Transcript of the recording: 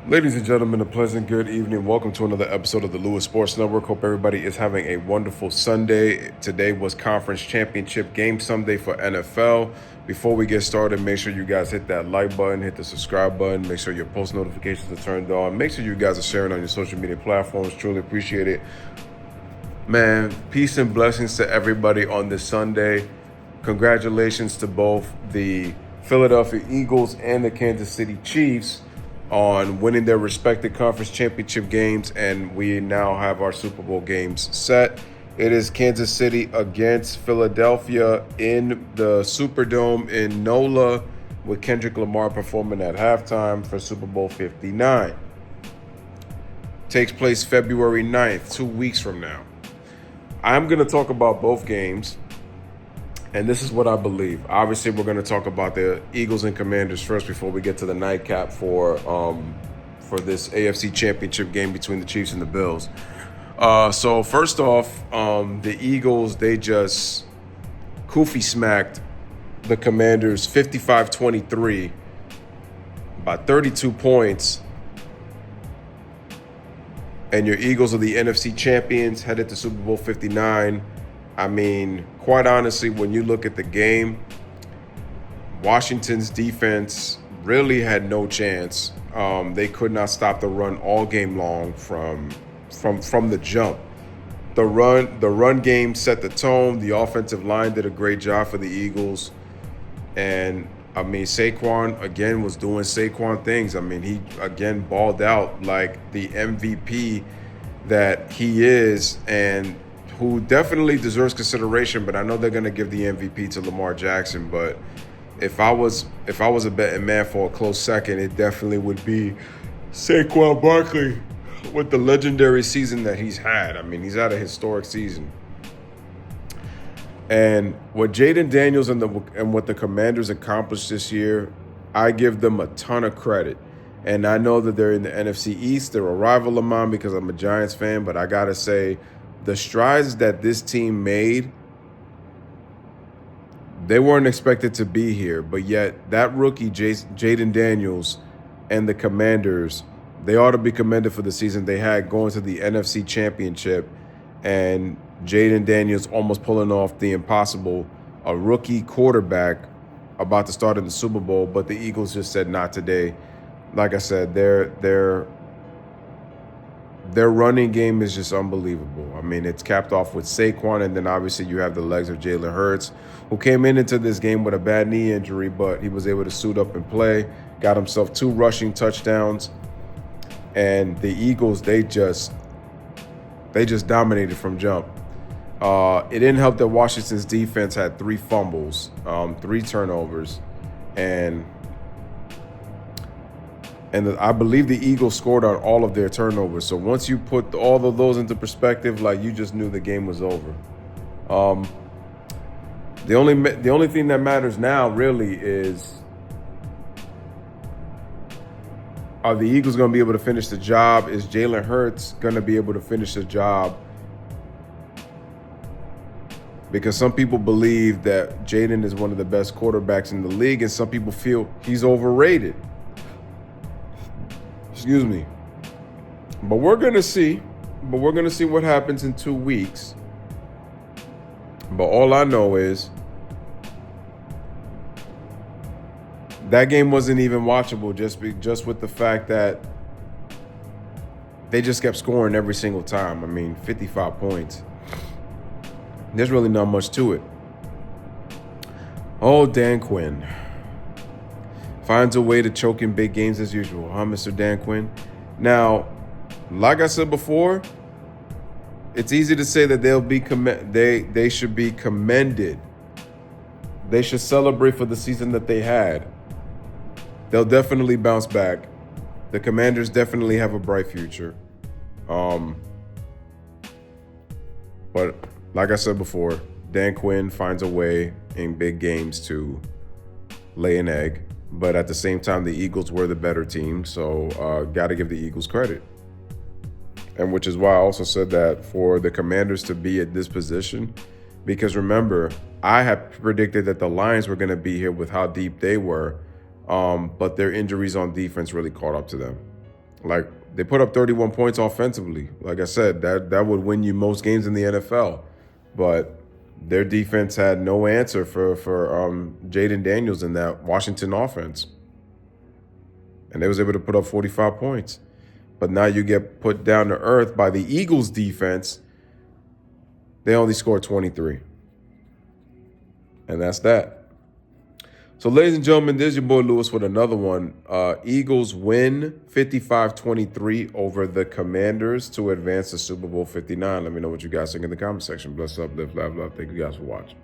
Ladies and gentlemen, a pleasant good evening. Welcome to another episode of the Louis Sports Network. Hope everybody is having a wonderful Sunday. Today was Conference Championship Game Sunday for NFL. Before we get started, make sure you guys hit that like button, hit the subscribe button, make sure your post notifications are turned on. Make sure you guys are sharing on your social media platforms. Truly appreciate it. Man, peace and blessings to everybody on this Sunday. Congratulations to both the Philadelphia Eagles and the Kansas City Chiefs on winning their respective conference championship games, and we now have our Super Bowl games set. It is Kansas City against Philadelphia in the Superdome in NOLA, with Kendrick Lamar performing at halftime for Super Bowl 59. Takes place February 9th, 2 weeks from now. I'm going to talk about both games, and this is what I believe. Obviously, we're going to talk about the Eagles and Commanders first before we get to the nightcap for this AFC Championship game between the Chiefs and the Bills. So first off, the Eagles, they just koofy smacked the Commanders 55-23 by 32 points. And your Eagles are the NFC champions, headed to Super Bowl 59. I mean, quite honestly, when you look at the game, Washington's defense really had no chance. They could not stop the run all game long from the jump. The run game set the tone. The offensive line did a great job for the Eagles. And, I mean, Saquon, again, was doing Saquon things. I mean, he, again, balled out like the MVP that he is, and who definitely deserves consideration, but I know they're going to give the MVP to Lamar Jackson. But if I was a betting man for a close second, it definitely would be Saquon Barkley with the legendary season that he's had. I mean, he's had a historic season. And what Jaden Daniels and what the Commanders accomplished this year, I give them a ton of credit. And I know that they're in the NFC East. They're a rival of mine because I'm a Giants fan, but I got to say, the strides that this team made, they weren't expected to be here. But yet that rookie, Jaden Daniels, and the Commanders, they ought to be commended for the season they had going to the NFC Championship. And Jaden Daniels almost pulling off the impossible, a rookie quarterback about to start in the Super Bowl. But the Eagles just said not today. Like I said, their running game is just unbelievable. I mean, it's capped off with Saquon, and then obviously you have the legs of Jalen Hurts, who came into this game with a bad knee injury, but he was able to suit up and play, got himself 2 rushing touchdowns. And the Eagles, they just dominated from jump. It didn't help that Washington's defense had 3 fumbles, 3 turnovers, and I believe the Eagles scored on all of their turnovers. So once you put all of those into perspective, like, you just knew the game was over. The only thing that matters now really is, are the Eagles going to be able to finish the job? Is Jalen Hurts going to be able to finish the job? Because some people believe that Jaden is one of the best quarterbacks in the league, and some people feel he's overrated. Excuse me. But we're going to see. But we're going to see what happens in 2 weeks. But all I know is that game wasn't even watchable just with the fact that they just kept scoring every single time. I mean, 55 points. There's really not much to it. Oh, Dan Quinn finds a way to choke in big games as usual, huh, Mr. Dan Quinn? Now, like I said before, it's easy to say that they should be commended. They should celebrate for the season that they had. They'll definitely bounce back. The Commanders definitely have a bright future. But like I said before, Dan Quinn finds a way in big games to lay an egg. But at the same time, the Eagles were the better team, so got to give the Eagles credit. And which is why I also said that for the Commanders to be at this position, because remember, I had predicted that the Lions were going to be here with how deep they were, but their injuries on defense really caught up to them. Like, they put up 31 points offensively. Like I said, that would win you most games in the NFL. But their defense had no answer for Jaden Daniels in that Washington offense. And they was able to put up 45 points. But now you get put down to earth by the Eagles defense. They only scored 23. And that's that. So, ladies and gentlemen, there's your boy Louis with another one. Eagles win 55-23 over the Commanders to advance to Super Bowl 59. Let me know what you guys think in the comment section. Bless up, live, laugh, love. Thank you guys for watching.